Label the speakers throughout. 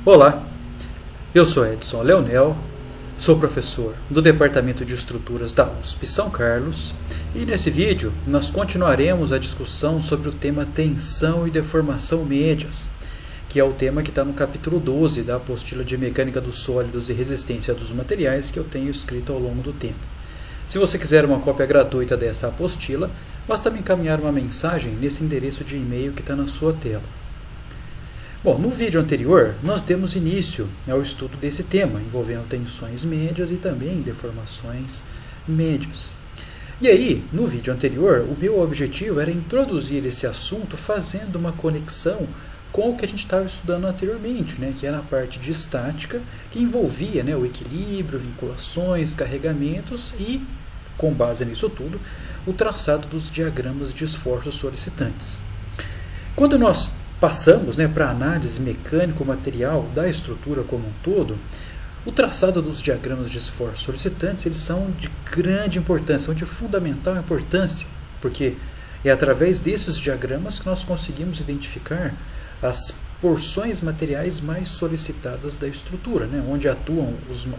Speaker 1: Olá, eu sou Edson Leonel, sou professor do Departamento de Estruturas da USP São Carlos e nesse vídeo nós continuaremos a discussão sobre o tema tensão e deformação médias, que é o tema que está no capítulo 12 da apostila de Mecânica dos Sólidos e Resistência dos Materiais que eu tenho escrito ao longo do tempo. Se você quiser uma cópia gratuita dessa apostila, basta me encaminhar uma mensagem nesse endereço de e-mail que está na sua tela. Bom, no vídeo anterior, nós demos início ao estudo desse tema, envolvendo tensões médias e também deformações médias. E aí, no vídeo anterior, o meu objetivo era introduzir esse assunto fazendo uma conexão com o que a gente estava estudando anteriormente, que era a parte de estática, que envolvia o equilíbrio, vinculações, carregamentos e, com base nisso tudo, o traçado dos diagramas de esforços solicitantes. Quando nós passamos para a análise mecânico-material da estrutura como um todo, o traçado dos diagramas de esforços solicitantes eles são de grande importância, são de fundamental importância, porque é através desses diagramas que nós conseguimos identificar as porções materiais mais solicitadas da estrutura, onde atuam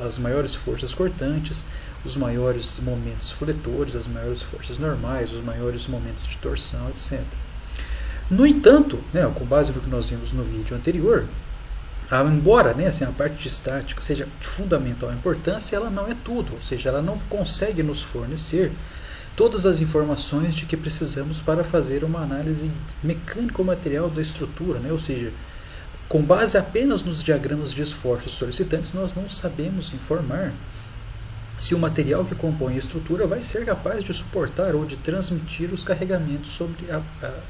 Speaker 1: as maiores forças cortantes, os maiores momentos fletores, as maiores forças normais, os maiores momentos de torção, etc. No entanto, com base no que nós vimos no vídeo anterior, embora a parte de estática seja de fundamental importância, ela não é tudo, ou seja, ela não consegue nos fornecer todas as informações de que precisamos para fazer uma análise mecânico-material da estrutura, ou seja, com base apenas nos diagramas de esforços solicitantes, nós não sabemos informar se o material que compõe a estrutura vai ser capaz de suportar ou de transmitir os carregamentos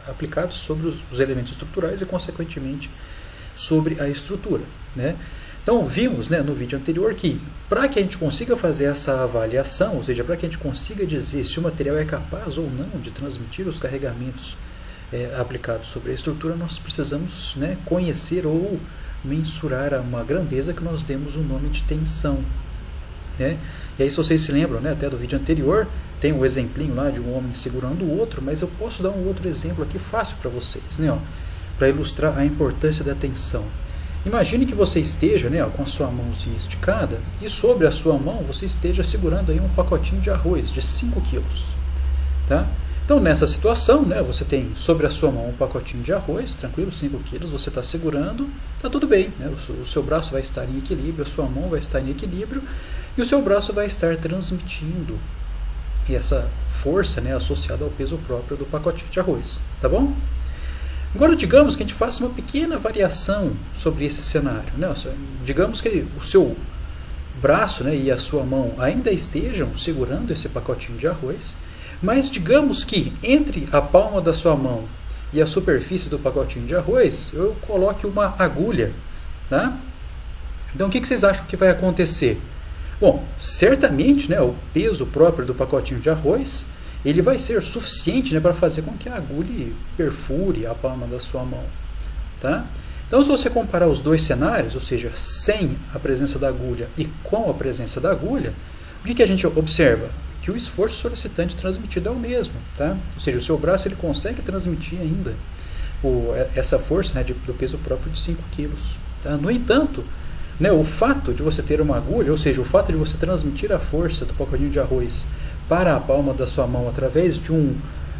Speaker 1: aplicados sobre os elementos estruturais e, consequentemente, sobre a estrutura. Então, vimos no vídeo anterior que, para que a gente consiga fazer essa avaliação, ou seja, para que a gente consiga dizer se o material é capaz ou não de transmitir os carregamentos aplicados sobre a estrutura, nós precisamos conhecer ou mensurar uma grandeza que nós demos o nome de tensão. E aí, se vocês se lembram até do vídeo anterior, tem um exemplinho lá de um homem segurando o outro, mas eu posso dar um outro exemplo aqui fácil para vocês, para ilustrar a importância da tensão. Imagine que você esteja com a sua mãozinha esticada e sobre a sua mão você esteja segurando aí um pacotinho de arroz de 5 quilos. Tá? Então, nessa situação, você tem sobre a sua mão um pacotinho de arroz, tranquilo, 5 quilos, você está segurando, está tudo bem. O seu braço vai estar em equilíbrio, a sua mão vai estar em equilíbrio e o seu braço vai estar transmitindo essa força associada ao peso próprio do pacotinho de arroz. Tá bom? Agora, digamos que a gente faça uma pequena variação sobre esse cenário. Digamos que o seu braço e a sua mão ainda estejam segurando esse pacotinho de arroz, mas digamos que entre a palma da sua mão e a superfície do pacotinho de arroz, eu coloque uma agulha. Tá? Então, o que vocês acham que vai acontecer? Bom, certamente o peso próprio do pacotinho de arroz ele vai ser suficiente para fazer com que a agulha perfure a palma da sua mão. Tá? Então, se você comparar os dois cenários, ou seja, sem a presença da agulha e com a presença da agulha, o que a gente observa? Que o esforço solicitante transmitido é o mesmo. Tá? Ou seja, o seu braço ele consegue transmitir ainda essa força do peso próprio de 5 kg. Tá? No entanto, o fato de você ter uma agulha, ou seja, o fato de você transmitir a força do pacotinho de arroz para a palma da sua mão através de um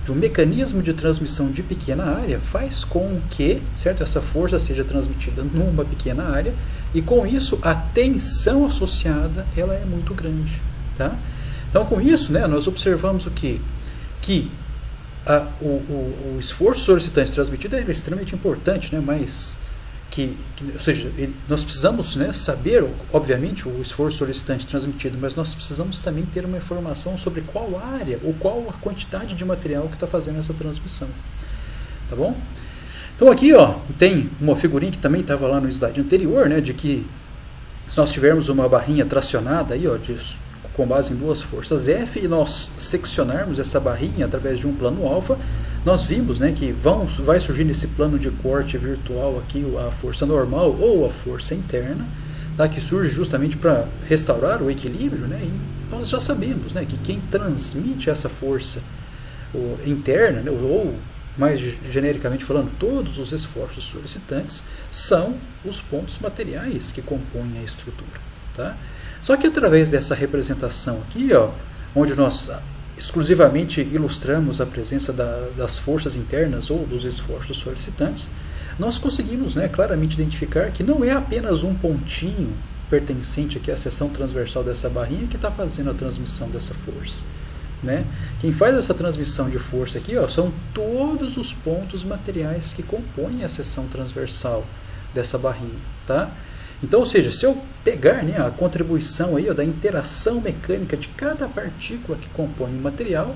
Speaker 1: mecanismo de transmissão de pequena área, faz com que essa força seja transmitida numa pequena área e com isso a tensão associada ela é muito grande. Tá? Então, com isso, nós observamos o quê? Que o esforço solicitante transmitido é extremamente importante, mas ou seja, nós precisamos saber, obviamente, o esforço solicitante transmitido, mas nós precisamos também ter uma informação sobre qual área ou qual a quantidade de material que está fazendo essa transmissão. Tá bom? Então aqui tem uma figurinha que também estava lá no slide anterior, de que se nós tivermos uma barrinha tracionada aí, com base em duas forças F e nós seccionarmos essa barrinha através de um plano alfa, nós vimos que vai surgir nesse plano de corte virtual aqui a força normal ou a força interna, que surge justamente para restaurar o equilíbrio, e nós já sabemos que quem transmite essa força interna ou mais genericamente falando, todos os esforços solicitantes são os pontos materiais que compõem a estrutura. Tá? Só que através dessa representação aqui, ó, onde nós exclusivamente ilustramos a presença das forças internas ou dos esforços solicitantes, nós conseguimos, né, claramente identificar que não é apenas um pontinho pertencente aqui à seção transversal dessa barrinha que está fazendo a transmissão dessa força. Né? Quem faz essa transmissão de força aqui, ó, são todos os pontos materiais que compõem a seção transversal dessa barrinha. Tá? Então, ou seja, se eu pegar, né, a contribuição aí, ó, da interação mecânica de cada partícula que compõe o material,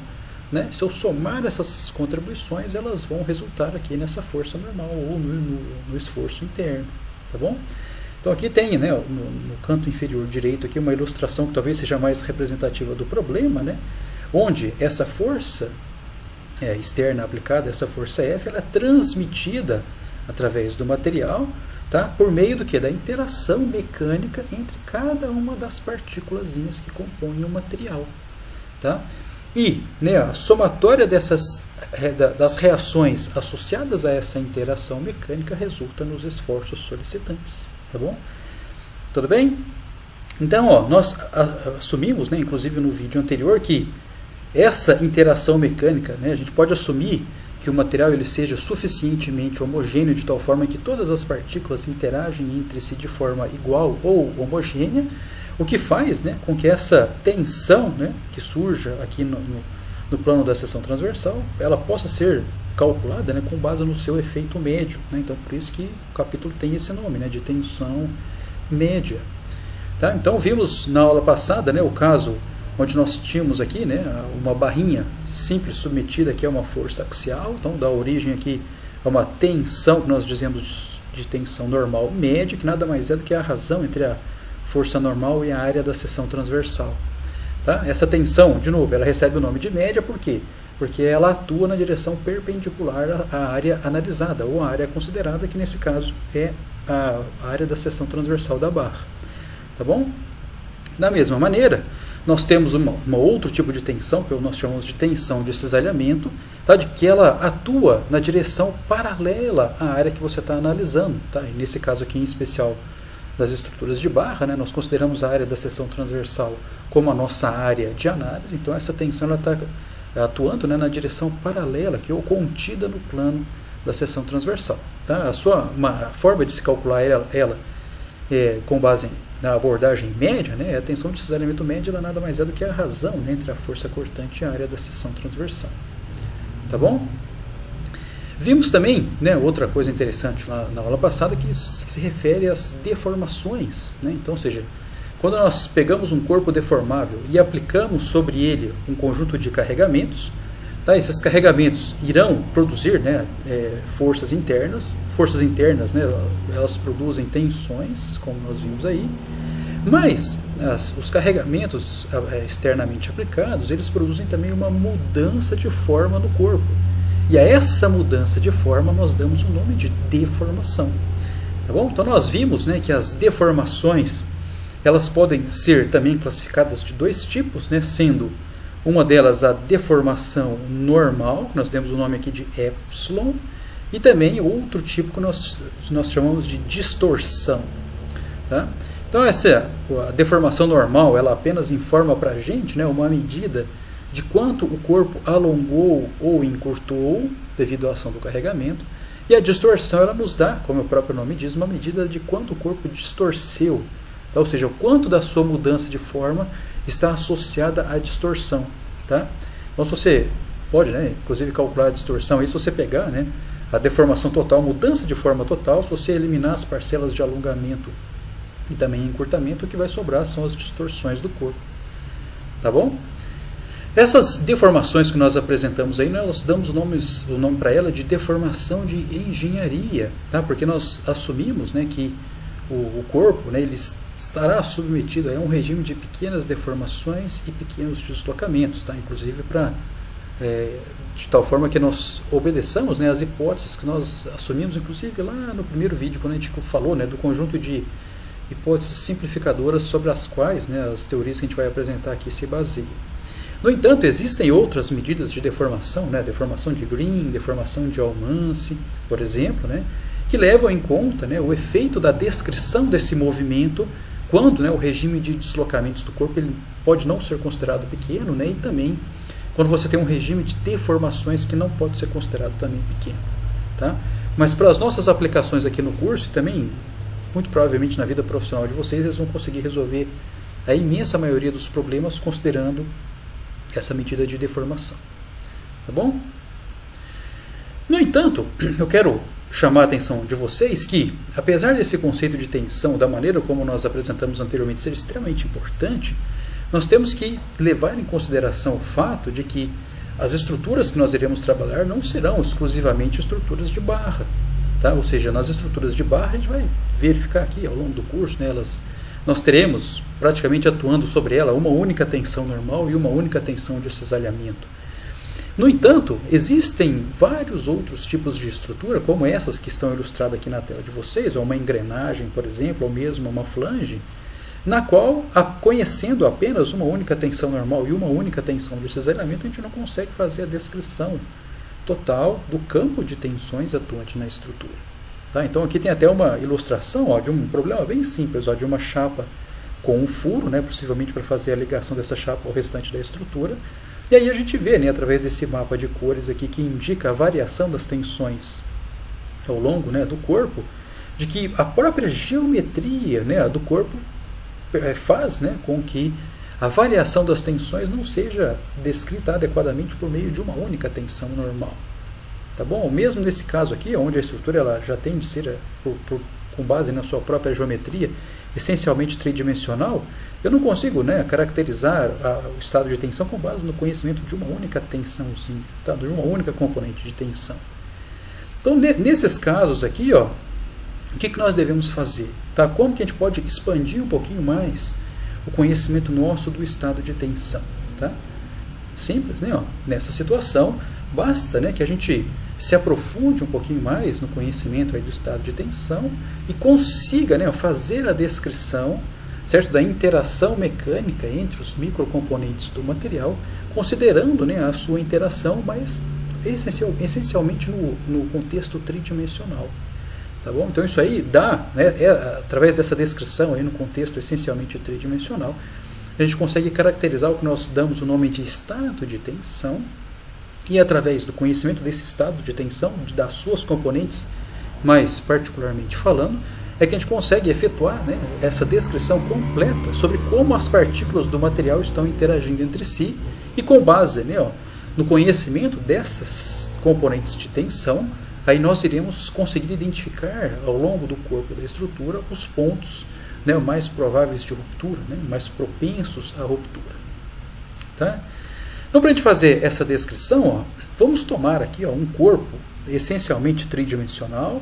Speaker 1: né, se eu somar essas contribuições, elas vão resultar aqui nessa força normal ou no esforço interno. Tá bom? Então aqui tem, né, no canto inferior direito aqui uma ilustração que talvez seja mais representativa do problema, né, onde essa força externa aplicada, essa força F, ela é transmitida através do material, tá, por meio do que? Da interação mecânica entre cada uma das partículas que compõem o material. Tá? E, né, a somatória das reações associadas a essa interação mecânica resulta nos esforços solicitantes. Tá bom? Tudo bem? Então, ó, nós assumimos, né, inclusive no vídeo anterior, que essa interação mecânica, né, a gente pode assumir que o material ele seja suficientemente homogêneo de tal forma que todas as partículas interagem entre si de forma igual ou homogênea, o que faz, né, com que essa tensão, né, que surja aqui no plano da seção transversal, ela possa ser calculada, né, com base no seu efeito médio. Né? Então, por isso que o capítulo tem esse nome, né, de tensão média. Tá? Então, vimos na aula passada, né, o caso onde nós tínhamos aqui, né, uma barrinha simples submetida aqui a uma força axial, então dá origem aqui a uma tensão que nós dizemos de tensão normal média, que nada mais é do que a razão entre a força normal e a área da seção transversal. Tá? Essa tensão, de novo, ela recebe o nome de média, por quê? Porque ela atua na direção perpendicular à área analisada, ou à área considerada, que nesse caso é a área da seção transversal da barra. Tá bom? Da mesma maneira, nós temos uma outro tipo de tensão, que nós chamamos de tensão de cisalhamento, tá? De que ela atua na direção paralela à área que você está analisando. Tá? E nesse caso aqui em especial das estruturas de barra, né, nós consideramos a área da seção transversal como a nossa área de análise, então essa tensão está atuando, né, na direção paralela, que ou contida no plano da seção transversal. Tá? A forma de se calcular ela com base na abordagem média, né, a tensão de cisalhamento média ela nada mais é do que a razão, né, entre a força cortante e a área da seção transversal. Tá bom? Vimos também, né, outra coisa interessante lá na aula passada que se refere às deformações. Né? Então, ou seja, quando nós pegamos um corpo deformável e aplicamos sobre ele um conjunto de carregamentos, tá? Esses carregamentos irão produzir, né, forças internas. Forças internas, né, elas produzem tensões, como nós vimos aí, mas os carregamentos externamente aplicados, eles produzem também uma mudança de forma no corpo. E a essa mudança de forma nós damos o nome de deformação. Tá bom? Então nós vimos, né, que as deformações elas podem ser também classificadas de dois tipos, né, sendo uma delas a deformação normal, que nós demos o nome aqui de epsilon, e também outro tipo que nós chamamos de distorção. Tá? Então a deformação normal ela apenas informa para a gente, né, uma medida de quanto o corpo alongou ou encurtou devido à ação do carregamento, e a distorção ela nos dá, como o próprio nome diz, uma medida de quanto o corpo distorceu, tá? Ou seja, o quanto da sua mudança de forma está associada à distorção. Tá? Então se você pode, né, inclusive calcular a distorção, e se você pegar, né, a deformação total, mudança de forma total, se você eliminar as parcelas de alongamento e também encurtamento, o que vai sobrar são as distorções do corpo. Tá bom? Essas deformações que nós apresentamos aí, nós damos o nome para ela de deformação de engenharia, tá? Porque nós assumimos, né, que o corpo, né, ele estará submetido a um regime de pequenas deformações e pequenos deslocamentos, tá? Inclusive de tal forma que nós obedeçamos, né, as hipóteses que nós assumimos, inclusive lá no primeiro vídeo, quando a gente falou, né, do conjunto de hipóteses simplificadoras sobre as quais, né, as teorias que a gente vai apresentar aqui se baseiam. No entanto, existem outras medidas de deformação, né? Deformação de Green, deformação de Almance, por exemplo, né? Que levam em conta, né, o efeito da descrição desse movimento quando, né, o regime de deslocamentos do corpo ele pode não ser considerado pequeno, né, e também quando você tem um regime de deformações que não pode ser considerado também pequeno. Tá? Mas para as nossas aplicações aqui no curso e também, muito provavelmente na vida profissional de vocês, eles vão conseguir resolver a imensa maioria dos problemas considerando essa medida de deformação. Tá bom? No entanto, eu quero chamar a atenção de vocês que, apesar desse conceito de tensão, da maneira como nós apresentamos anteriormente, ser extremamente importante, nós temos que levar em consideração o fato de que as estruturas que nós iremos trabalhar não serão exclusivamente estruturas de barra. Tá? Ou seja, nas estruturas de barra a gente vai verificar aqui ao longo do curso, né, nós teremos praticamente atuando sobre ela uma única tensão normal e uma única tensão de cisalhamento. No entanto, existem vários outros tipos de estrutura, como essas que estão ilustradas aqui na tela de vocês, ou uma engrenagem, por exemplo, ou mesmo uma flange, na qual, conhecendo apenas uma única tensão normal e uma única tensão de cisalhamento, a gente não consegue fazer a descrição total do campo de tensões atuante na estrutura. Tá? Então aqui tem até uma ilustração, ó, de um problema bem simples, ó, de uma chapa com um furo, né, possivelmente para fazer a ligação dessa chapa ao restante da estrutura. E aí a gente vê, né, através desse mapa de cores aqui que indica a variação das tensões ao longo, né, do corpo, de que a própria geometria, né, do corpo faz, né, com que a variação das tensões não seja descrita adequadamente por meio de uma única tensão normal. Tá bom? Mesmo nesse caso aqui, onde a estrutura ela já tem de ser, com base na sua própria geometria, essencialmente tridimensional, eu não consigo, né, caracterizar o estado de tensão com base no conhecimento de uma única tensãozinha, tá? De uma única componente de tensão. Então, nesses casos aqui, ó, o que nós devemos fazer? Tá? Como que a gente pode expandir um pouquinho mais o conhecimento nosso do estado de tensão? Tá? Simples, né? Ó, nessa situação, basta, né, que a gente se aprofunde um pouquinho mais no conhecimento aí do estado de tensão e consiga, né, fazer a descrição, certo, da interação mecânica entre os microcomponentes do material, considerando, né, a sua interação, mas essencialmente no contexto tridimensional. Tá bom? Então isso aí dá, né, através dessa descrição aí no contexto essencialmente tridimensional, a gente consegue caracterizar o que nós damos o nome de estado de tensão, e através do conhecimento desse estado de tensão, das suas componentes, mais particularmente falando, é que a gente consegue efetuar, né, essa descrição completa sobre como as partículas do material estão interagindo entre si, e com base, né, ó, no conhecimento dessas componentes de tensão, aí nós iremos conseguir identificar ao longo do corpo da estrutura os pontos, né, mais prováveis de ruptura, né, mais propensos à ruptura. Tá? Então, para a gente fazer essa descrição, ó, vamos tomar aqui, ó, um corpo essencialmente tridimensional,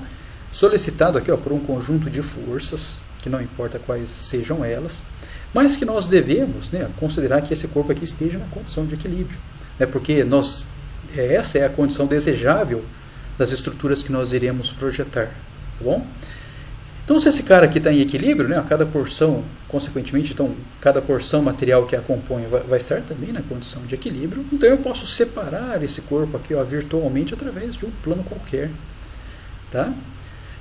Speaker 1: solicitado aqui, ó, por um conjunto de forças, que não importa quais sejam elas, mas que nós devemos, né, considerar que esse corpo aqui esteja na condição de equilíbrio, né, porque essa é a condição desejável das estruturas que nós iremos projetar. Tá bom? Então, se esse cara aqui está em equilíbrio, né, cada porção, consequentemente, então, cada porção material que a compõe vai estar também na condição de equilíbrio, então eu posso separar esse corpo aqui, ó, virtualmente através de um plano qualquer. Tá?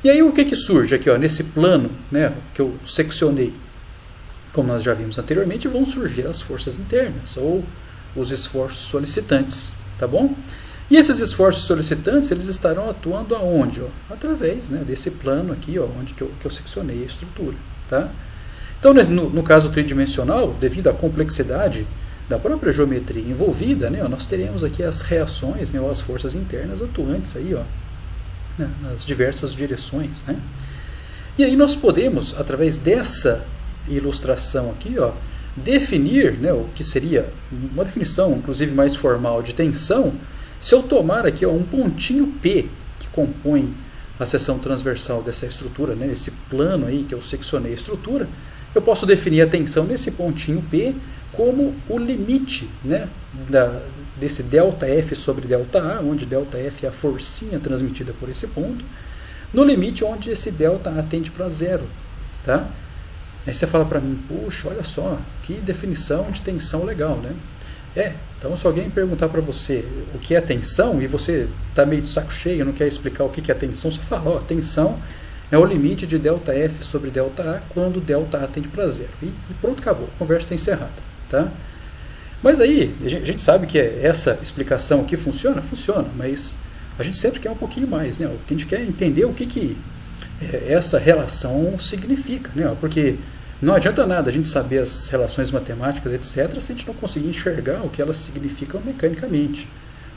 Speaker 1: E aí o que surge aqui, ó, nesse plano, né, que eu seccionei? Como nós já vimos anteriormente, vão surgir as forças internas, ou os esforços solicitantes. Tá bom? E esses esforços solicitantes, eles estarão atuando aonde? Ó? Através, né, desse plano aqui, ó, onde que eu seccionei a estrutura. Tá? Então, no caso tridimensional, devido à complexidade da própria geometria envolvida, né, ó, nós teremos aqui as reações, né, ou as forças internas atuantes aí, ó, né, nas diversas direções. Né? E aí nós podemos, através dessa ilustração aqui, ó, definir, né, o que seria uma definição, inclusive mais formal, de tensão. Se eu tomar aqui, ó, um pontinho P que compõe a seção transversal dessa estrutura, né, esse plano aí que eu seccionei a estrutura, eu posso definir a tensão nesse pontinho P como o limite, né, desse ΔF sobre ΔA, onde ΔF é a forcinha transmitida por esse ponto, no limite onde esse ΔA tende para zero. Tá? Aí você fala para mim, puxa, olha só, que definição de tensão legal, né? Então se alguém perguntar para você o que é tensão e você está meio de saco cheio, não quer explicar o que é tensão, você fala, tensão é o limite de ΔF sobre ΔA quando ΔA tende para zero. E pronto, acabou, a conversa está encerrada. Tá? Mas aí, a gente sabe que essa explicação aqui funciona, mas a gente sempre quer um pouquinho mais, né? A gente quer entender o que essa relação significa, né? Porque não adianta nada a gente saber as relações matemáticas, etc., se a gente não conseguir enxergar o que elas significam mecanicamente.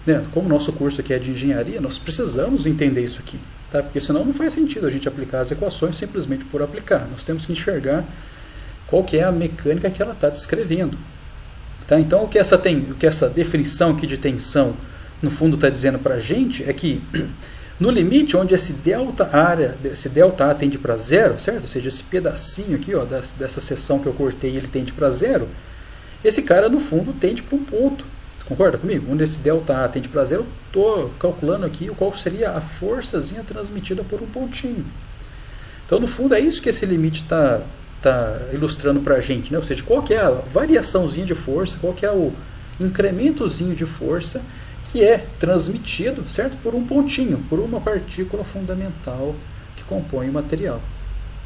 Speaker 1: Né? Como o nosso curso aqui é de engenharia, nós precisamos entender isso aqui, tá? Porque senão não faz sentido a gente aplicar as equações simplesmente por aplicar. Nós temos que enxergar qual que é a mecânica que ela está descrevendo. Tá? Então, o que essa definição aqui de tensão, no fundo, está dizendo para a gente é que no limite onde esse ΔA tende para zero, certo? Ou seja, esse pedacinho aqui, dessa seção que eu cortei, ele tende para zero, esse cara, no fundo, tende para um ponto. Você concorda comigo? Onde esse ΔA tende para zero, eu estou calculando aqui qual seria a forçazinha transmitida por um pontinho. Então, no fundo, é isso que esse limite está ilustrando para a gente, né? Ou seja, qual que é a variaçãozinha de força, qual que é o incrementozinho de força que é transmitido, certo? Por um pontinho, por uma partícula fundamental que compõe o material.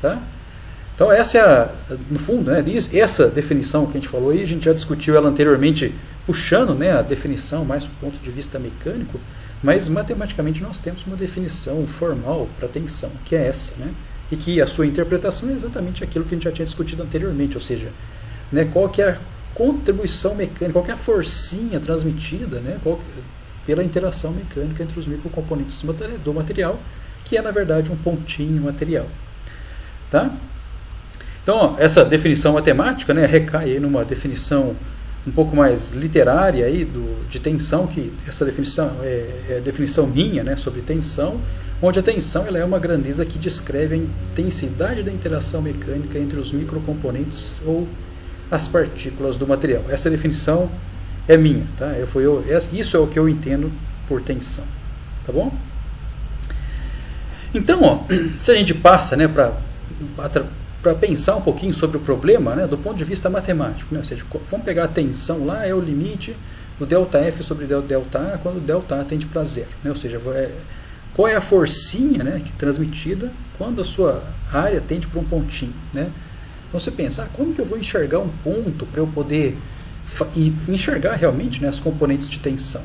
Speaker 1: Tá? Então essa é, no fundo, né, essa definição que a gente falou aí, a gente já discutiu ela anteriormente, puxando, né, a definição mais do ponto de vista mecânico, mas matematicamente nós temos uma definição formal para tensão, que é essa, né? E que a sua interpretação é exatamente aquilo que a gente já tinha discutido anteriormente, ou seja, né, qual que é a contribuição mecânica, qual que é a forcinha transmitida, né, pela interação mecânica entre os microcomponentes do material, que é na verdade um pontinho material. Tá? Então, essa definição matemática, né, recai aí numa definição um pouco mais literária aí de tensão, que essa definição é a definição minha, né, sobre tensão, onde a tensão ela é uma grandeza que descreve a intensidade da interação mecânica entre os microcomponentes ou as partículas do material. Essa definição é minha, tá? Isso é o que eu entendo por tensão, tá bom? Então, se a gente passa, né, para pensar um pouquinho sobre o problema, né, do ponto de vista matemático, né, ou seja, vamos pegar a tensão lá, é o limite do ΔF sobre ΔA quando ΔA tende para zero, né, ou seja, qual é a forcinha, né, que é transmitida quando a sua área tende para um pontinho, né? Então você pensa, como que eu vou enxergar um ponto para eu poder enxergar realmente, né, as componentes de tensão?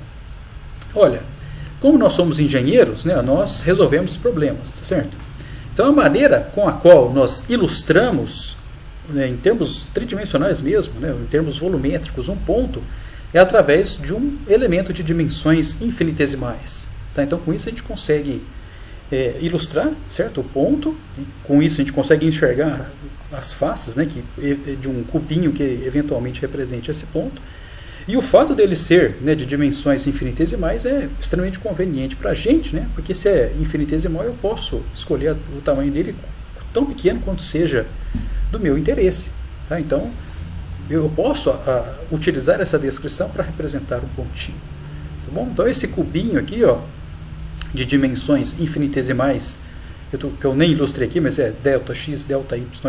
Speaker 1: Olha, como nós somos engenheiros, né, nós resolvemos problemas, certo? Então a maneira com a qual nós ilustramos, né, em termos tridimensionais mesmo, né, em termos volumétricos, um ponto, é através de um elemento de dimensões infinitesimais. Tá? Então com isso a gente consegue ilustrar, certo, o ponto, e com isso a gente consegue enxergar as faces, né, de um cubinho que eventualmente represente esse ponto. E o fato dele ser, né, de dimensões infinitesimais é extremamente conveniente para a gente, né, porque se é infinitesimal eu posso escolher o tamanho dele tão pequeno quanto seja do meu interesse. Tá? Então eu posso utilizar essa descrição para representar um pontinho. Tá bom? Então esse cubinho aqui, de dimensões infinitesimais, que eu nem ilustrei aqui, mas é ΔX, ΔY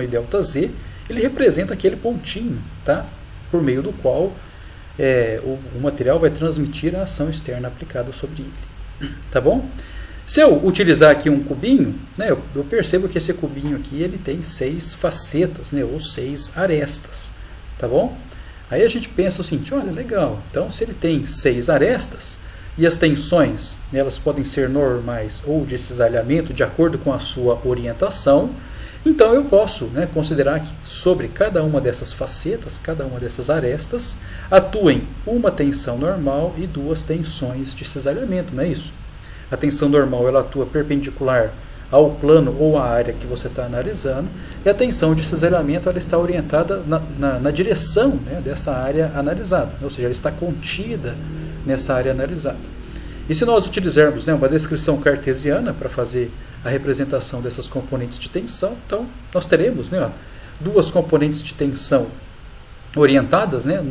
Speaker 1: e ΔZ, ele representa aquele pontinho, tá? Por meio do qual o material vai transmitir a ação externa aplicada sobre ele. Tá bom? Se eu utilizar aqui um cubinho, né, eu percebo que esse cubinho aqui ele tem 6 facetas, né, ou 6 arestas. Tá bom? Aí a gente pensa o seguinte, olha, legal, então se ele tem 6 arestas, e as tensões, elas podem ser normais ou de cisalhamento de acordo com a sua orientação, então eu posso, né, considerar que sobre cada uma dessas facetas, cada uma dessas arestas, atuem uma tensão normal e 2 tensões de cisalhamento, não é isso? A tensão normal ela atua perpendicular ao plano ou à área que você está analisando, e a tensão de cisalhamento ela está orientada na direção, né, dessa área analisada, ou seja, ela está contida nessa área analisada. E se nós utilizarmos, né, uma descrição cartesiana para fazer a representação dessas componentes de tensão, então nós teremos, né, 2 componentes de tensão orientadas, né,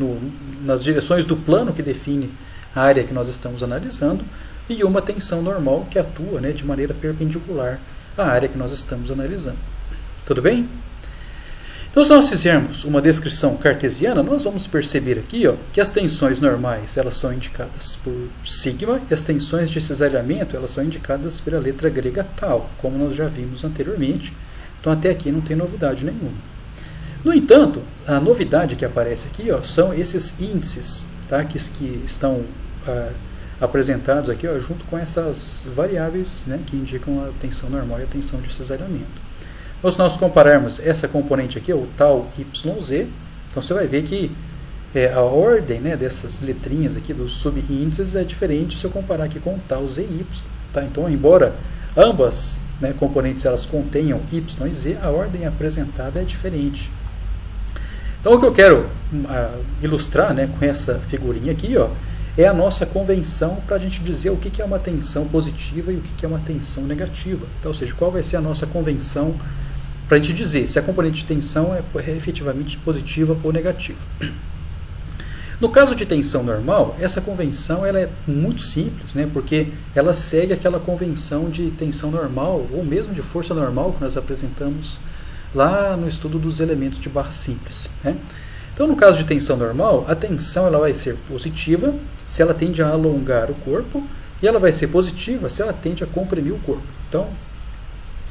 Speaker 1: nas direções do plano que define a área que nós estamos analisando, e uma tensão normal que atua, né, de maneira perpendicular à área que nós estamos analisando. Tudo bem? Então, se nós fizermos uma descrição cartesiana, nós vamos perceber aqui que as tensões normais elas são indicadas por sigma e as tensões de cisalhamento elas são indicadas pela letra grega tau, como nós já vimos anteriormente. Então, até aqui não tem novidade nenhuma. No entanto, a novidade que aparece aqui são esses índices, tá, que estão apresentados aqui junto com essas variáveis, né, que indicam a tensão normal e a tensão de cisalhamento. Então, se nós compararmos essa componente aqui, o tau YZ, então você vai ver que a ordem, né, dessas letrinhas aqui dos subíndices é diferente se eu comparar aqui com o tau ZY. Tá? Então, embora ambas, né, componentes elas contenham Y e Z, a ordem apresentada é diferente. Então, o que eu quero ilustrar, né, com essa figurinha aqui, é a nossa convenção para a gente dizer o que é uma tensão positiva e o que é uma tensão negativa. Então, ou seja, qual vai ser a nossa convenção para a gente dizer se a componente de tensão é efetivamente positiva ou negativa. No caso de tensão normal, essa convenção ela é muito simples, né, porque ela segue aquela convenção de tensão normal ou mesmo de força normal que nós apresentamos lá no estudo dos elementos de barra simples, né? Então, no caso de tensão normal, a tensão ela vai ser positiva se ela tende a alongar o corpo e ela vai ser positiva se ela tende a comprimir o corpo. Então,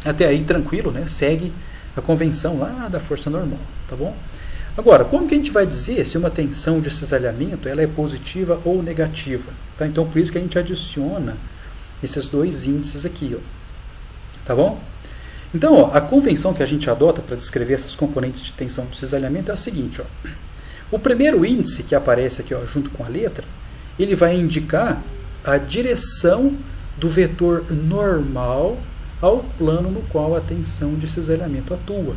Speaker 1: até aí tranquilo, né? Segue a convenção lá da força normal, tá bom? Agora, como que a gente vai dizer se uma tensão de cisalhamento ela é positiva ou negativa? Tá? Então, por isso que a gente adiciona esses dois índices aqui, tá bom? Então, a convenção que a gente adota para descrever essas componentes de tensão de cisalhamento é a seguinte, o primeiro índice que aparece aqui junto com a letra, ele vai indicar a direção do vetor normal ao plano no qual a tensão de cisalhamento atua.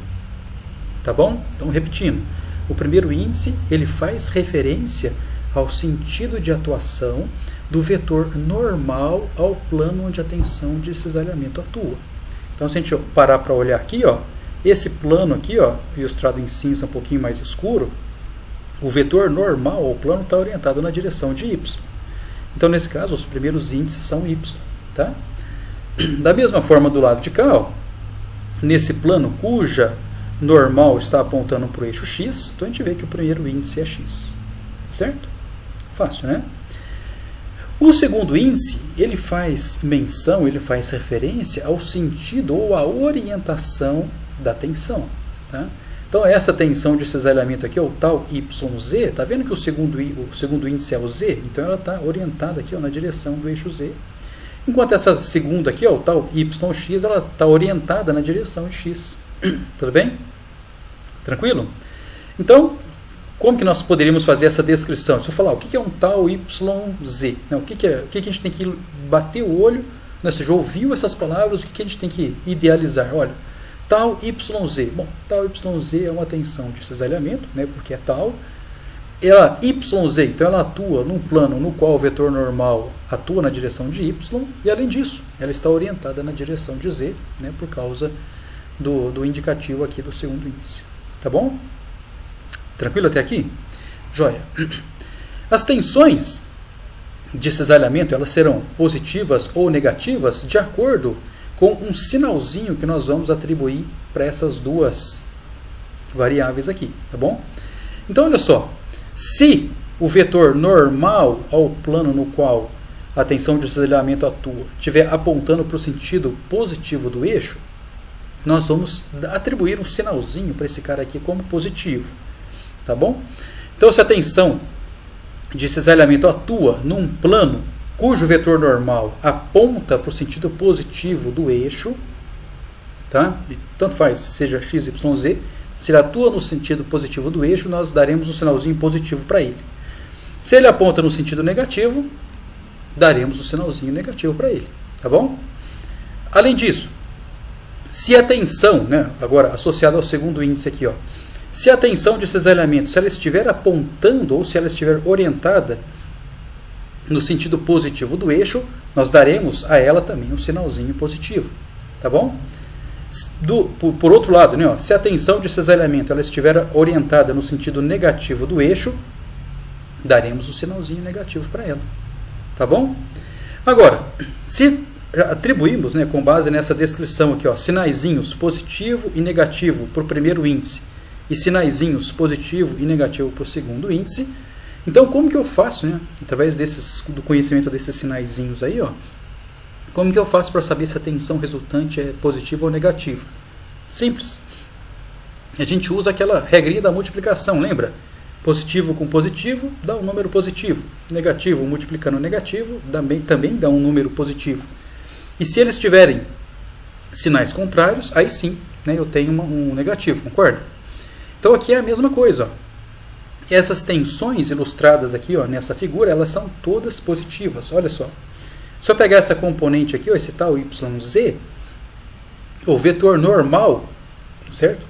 Speaker 1: Tá bom? Então, repetindo, o primeiro índice ele faz referência ao sentido de atuação do vetor normal ao plano onde a tensão de cisalhamento atua. Então, se a gente parar para olhar aqui, esse plano aqui, ilustrado em cinza um pouquinho mais escuro, o vetor normal ao plano está orientado na direção de y. Então, nesse caso, os primeiros índices são y. Tá? Da mesma forma, do lado de cá, nesse plano cuja normal está apontando para o eixo x, então a gente vê que o primeiro índice é x. Certo? Fácil, né? O segundo índice, ele faz menção, ele faz referência ao sentido ou à orientação da tensão. Tá? Então, essa tensão de cisalhamento aqui, o tau YZ, está vendo que o segundo índice é o Z? Então, ela está orientada aqui na direção do eixo Z. Enquanto essa segunda aqui, o tau YX, ela está orientada na direção de X. Tudo bem? Tranquilo? Então, como que nós poderíamos fazer essa descrição? Se eu falar o que é um tau YZ, né? O que a gente tem que bater o olho, né? Você já ouviu essas palavras, o que a gente tem que idealizar? Olha, tau YZ. Bom, tau YZ é uma tensão de cisalhamento, né? Porque é tau. Ela YZ, então ela atua num plano no qual o vetor normal atua na direção de Y, e além disso, ela está orientada na direção de Z, né? Por causa do indicativo aqui do segundo índice. Tá bom? Tranquilo até aqui? Joia. As tensões de cisalhamento elas serão positivas ou negativas de acordo com um sinalzinho que nós vamos atribuir para essas duas variáveis aqui, tá bom? Então, olha só, se o vetor normal ao plano no qual a tensão de cisalhamento atua estiver apontando para o sentido positivo do eixo, nós vamos atribuir um sinalzinho para esse cara aqui como positivo. Tá bom? Então, se a tensão de cisalhamento atua num plano cujo vetor normal aponta para o sentido positivo do eixo, tá? E tanto faz, seja x, y, z, se ele atua no sentido positivo do eixo, nós daremos um sinalzinho positivo para ele. Se ele aponta no sentido negativo, daremos um sinalzinho negativo para ele. Tá bom? Além disso, se a tensão, né, agora associada ao segundo índice aqui, se a tensão de cisalhamento, se ela estiver apontando ou se ela estiver orientada no sentido positivo do eixo, nós daremos a ela também um sinalzinho positivo. Tá bom? Por outro lado, né, se a tensão de cisalhamento ela estiver orientada no sentido negativo do eixo, daremos um sinalzinho negativo para ela. Tá bom? Agora, se atribuímos, com base nessa descrição aqui, sinaizinhos positivo e negativo para o primeiro índice, e sinaizinhos positivo e negativo para o segundo índice. Então, como que eu faço, né? Através do conhecimento desses sinaizinhos aí, ó, como que eu faço para saber se a tensão resultante é positiva ou negativa? Simples. A gente usa aquela regrinha da multiplicação, lembra? Positivo com positivo dá um número positivo. Negativo multiplicando negativo também dá um número positivo. E se eles tiverem sinais contrários, aí sim, né, eu tenho um negativo, concorda? Então aqui é a mesma coisa. Ó. Essas tensões ilustradas aqui, ó, nessa figura, elas são todas positivas. Olha só. Se eu pegar essa componente aqui, ó, esse tal YZ, o vetor normal, certo?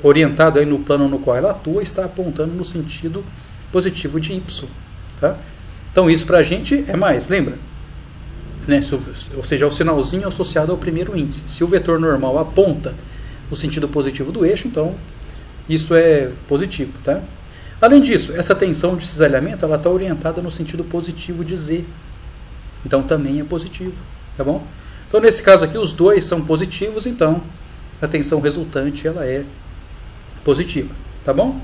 Speaker 1: Orientado aí no plano no qual ela atua, está apontando no sentido positivo de Y. Tá? Então isso para a gente é mais, lembra? Né? Ou seja, o sinalzinho associado ao primeiro índice. Se o vetor normal aponta no sentido positivo do eixo, então isso é positivo. Tá? Além disso, essa tensão de cisalhamento está orientada no sentido positivo de Z. Então também é positivo. Tá bom? Então nesse caso aqui os dois são positivos, então a tensão resultante ela é positiva, tá bom?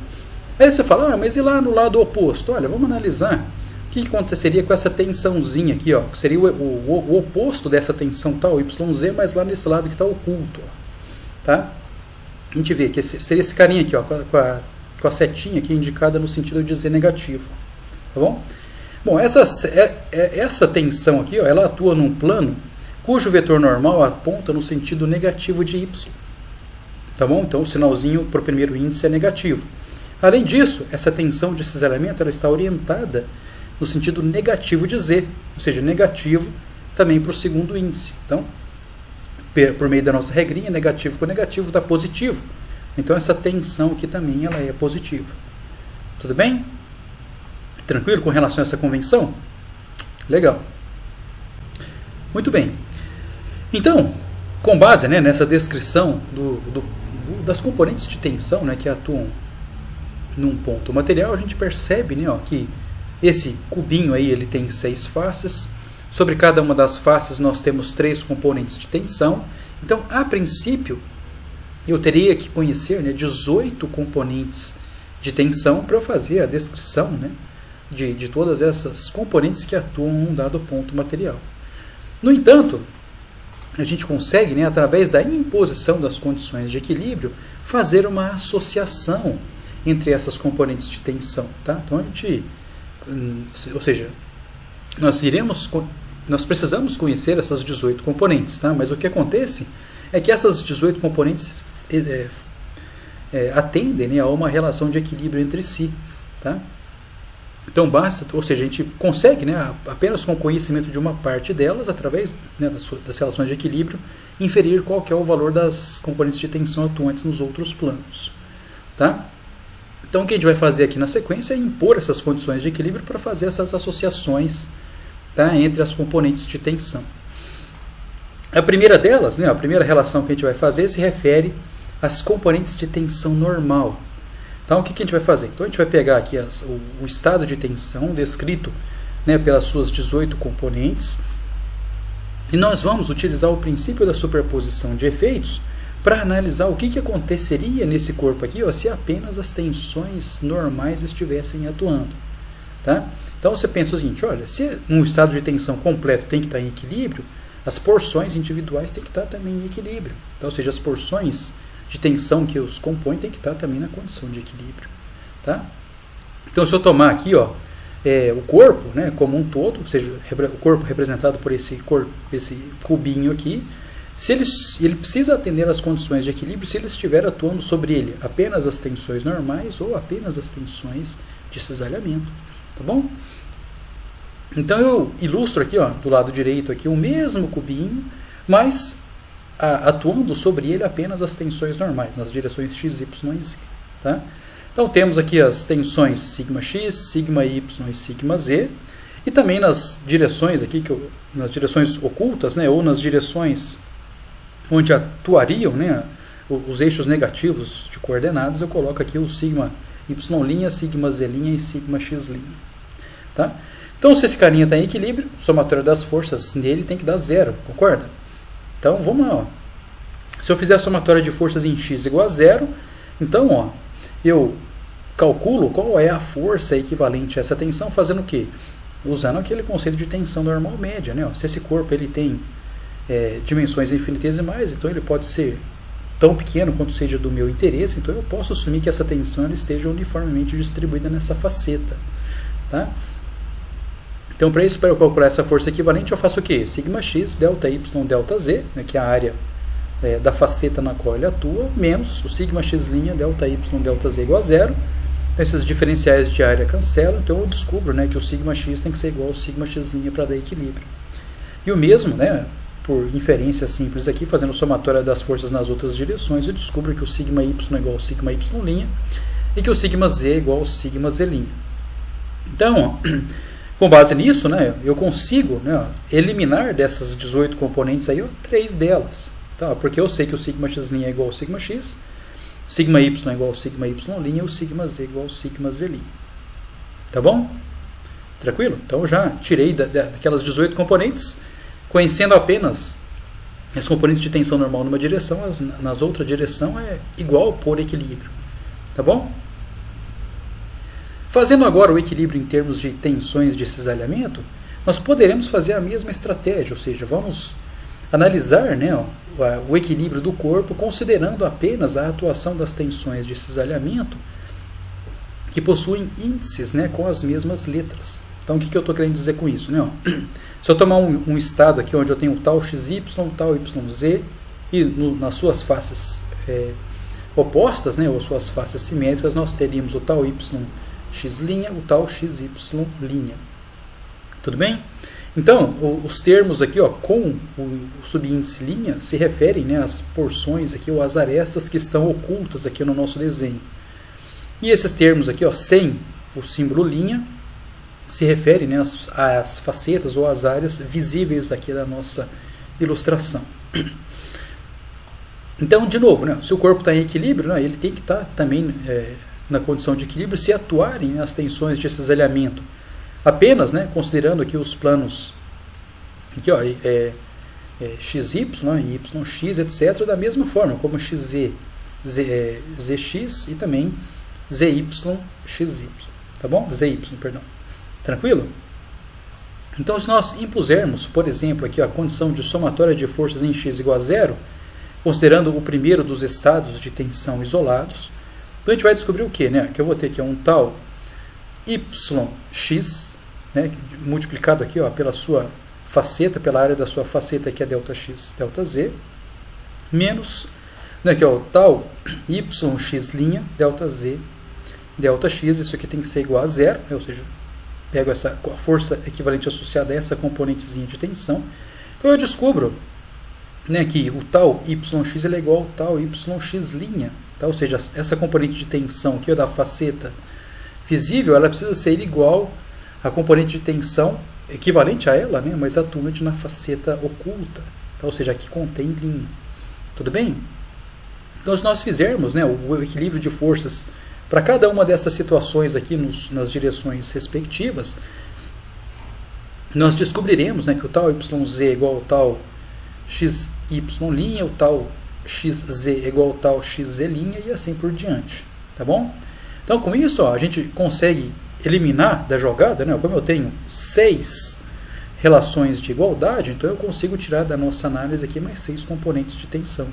Speaker 1: Aí você fala, mas e lá no lado oposto? Olha, vamos analisar o que aconteceria com essa tensãozinha aqui, ó, que seria o oposto dessa tensão tal, YZ, mas lá nesse lado que está oculto, ó, tá? A gente vê que seria esse carinha aqui, ó, com a setinha aqui indicada no sentido de Z negativo, tá bom? Bom, essa tensão aqui, ó, ela atua num plano cujo vetor normal aponta no sentido negativo de Y. Tá bom? Então o sinalzinho para o primeiro índice é negativo. Além disso, essa tensão de cisalhamento ela está orientada no sentido negativo de Z, ou seja, negativo também para o segundo índice. Então, por meio da nossa regrinha, negativo com negativo dá positivo. Então essa tensão aqui também ela é positiva. Tudo bem? Tranquilo com relação a essa convenção? Legal. Muito bem. Então, com base, né, nessa descrição das componentes de tensão, né, que atuam num ponto material, a gente percebe, né, ó, que esse cubinho aí ele tem 6 faces. Sobre cada uma das faces nós temos 3 componentes de tensão. Então, a princípio, eu teria que conhecer, né, 18 componentes de tensão para eu fazer a descrição, né, de todas essas componentes que atuam em um dado ponto material. No entanto, a gente consegue, né, através da imposição das condições de equilíbrio, fazer uma associação entre essas componentes de tensão. Tá? Então, ou seja, nós precisamos conhecer essas 18 componentes, tá? Mas o que acontece é que essas 18 componentes atendem, né, a uma relação de equilíbrio entre si. Tá? Então basta, ou seja, a gente consegue, né, apenas com o conhecimento de uma parte delas, através, né, das relações de equilíbrio, inferir qual que é o valor das componentes de tensão atuantes nos outros planos. Tá? Então o que a gente vai fazer aqui na sequência é impor essas condições de equilíbrio para fazer essas associações, tá, entre as componentes de tensão. A primeira delas, né, a primeira relação que a gente vai fazer se refere às componentes de tensão normal. Então, o que a gente vai fazer? Então, a gente vai pegar aqui o estado de tensão descrito, né, pelas suas 18 componentes e nós vamos utilizar o princípio da superposição de efeitos para analisar o que aconteceria nesse corpo aqui, ó, se apenas as tensões normais estivessem atuando. Tá? Então, você pensa o seguinte, olha, se um estado de tensão completo tem que estar em equilíbrio, as porções individuais têm que estar também em equilíbrio. Então, ou seja, as porções de tensão que os compõem tem que estar também na condição de equilíbrio. Tá? Então, se eu tomar aqui, ó, o corpo, né, como um todo, ou seja, o corpo representado por esse cubinho aqui, se ele precisa atender às condições de equilíbrio se ele estiver atuando sobre ele apenas as tensões normais ou apenas as tensões de cisalhamento. Tá bom? Então, eu ilustro aqui, ó, do lado direito aqui, o mesmo cubinho, mas atuando sobre ele apenas as tensões normais, nas direções x, y e z. Tá? Então temos aqui as tensões σx, σy e σz, e também nas direções aqui, nas direções ocultas, né, ou nas direções onde atuariam, né, os eixos negativos de coordenadas, eu coloco aqui o σy', σz' e σx'. Tá? Então, se esse carinha está em equilíbrio, o somatório das forças nele tem que dar 0, concorda? Então, vamos lá. Ó. Se eu fizer a somatória de forças em x igual a 0, Então, ó, eu calculo qual é a força equivalente a essa tensão fazendo o quê? Usando aquele conceito de tensão normal média, né? Se esse corpo ele tem dimensões infinitesimais, então ele pode ser tão pequeno quanto seja do meu interesse, então eu posso assumir que essa tensão ela esteja uniformemente distribuída nessa faceta, tá? Então, para isso, para eu calcular essa força equivalente, eu faço o quê? Sigma x, delta y, delta z, né, que é a área da faceta na qual ele atua, menos o sigma x', delta y, delta z igual a zero. Então, esses diferenciais de área cancelam, então eu descubro, né, que o sigma x tem que ser igual ao sigma x' para dar equilíbrio. E o mesmo, né, por inferência simples aqui, fazendo somatória das forças nas outras direções, eu descubro que o sigma y é igual ao sigma y' e que o sigma z é igual ao sigma z'. Então, ó, com base nisso, né, eu consigo, né, eliminar dessas 18 componentes aí, 3 delas. Tá? Porque eu sei que o sigma x' é igual ao sigma x, o sigma y é igual ao sigma y' e o sigma z é igual ao sigma z'. Tá bom? Tranquilo? Então eu já tirei daquelas 18 componentes, conhecendo apenas as componentes de tensão normal numa direção, nas outras direção é igual por equilíbrio. Tá bom? Fazendo agora o equilíbrio em termos de tensões de cisalhamento, nós poderemos fazer a mesma estratégia, ou seja, vamos analisar, né, o equilíbrio do corpo considerando apenas a atuação das tensões de cisalhamento que possuem índices, né, com as mesmas letras. Então, o que eu estou querendo dizer com isso? Né, ó? Se eu tomar um estado aqui onde eu tenho tal xy, tal yz, e nas suas faces opostas, né, ou suas faces simétricas, nós teríamos o tal x', o tal xy'. Tudo bem? Então, os termos aqui, ó, com o subíndice linha se referem, né, às porções aqui, ou às arestas que estão ocultas aqui no nosso desenho. E esses termos aqui, ó, sem o símbolo linha, se referem, né, às facetas ou às áreas visíveis daqui da nossa ilustração. Então, de novo, né, se o corpo está em equilíbrio, né, ele tem que estar também na condição de equilíbrio se atuarem as tensões de cisalhamento. Apenas, né, considerando aqui os planos aqui, ó, XY, YX, etc., da mesma forma, como XZ, ZX e também ZYXY. Tá bom? ZY, perdão. Tranquilo? Então, se nós impusermos, por exemplo, aqui a condição de somatória de forças em x igual a zero, considerando o primeiro dos estados de tensão isolados, então a gente vai descobrir o quê? Né? Que eu vou ter aqui um tal YX, né, multiplicado aqui, ó, pela sua faceta, pela área da sua faceta que é ΔX, ΔZ, menos, né, que é o tal YX', ΔZ, ΔX, isso aqui tem que ser igual a zero, né, ou seja, pego a força equivalente associada a essa componentezinha de tensão. Então eu descubro, né, que o tal YX ele é igual ao tal YX', tá? Ou seja, essa componente de tensão aqui, ó, da faceta visível, ela precisa ser igual à componente de tensão equivalente a ela, né, mas atuante na faceta oculta, tá? Ou seja, aqui contém linha. Tudo bem? Então, se nós fizermos, né, o equilíbrio de forças para cada uma dessas situações aqui nas direções respectivas, nós descobriremos, né, que o tal YZ é igual ao tal XY', o tal XZ é igual ao tal XZ' e assim por diante. Tá bom? Então, com isso, ó, a gente consegue eliminar da jogada, né, como eu tenho 6 relações de igualdade, então eu consigo tirar da nossa análise aqui mais 6 componentes de tensão.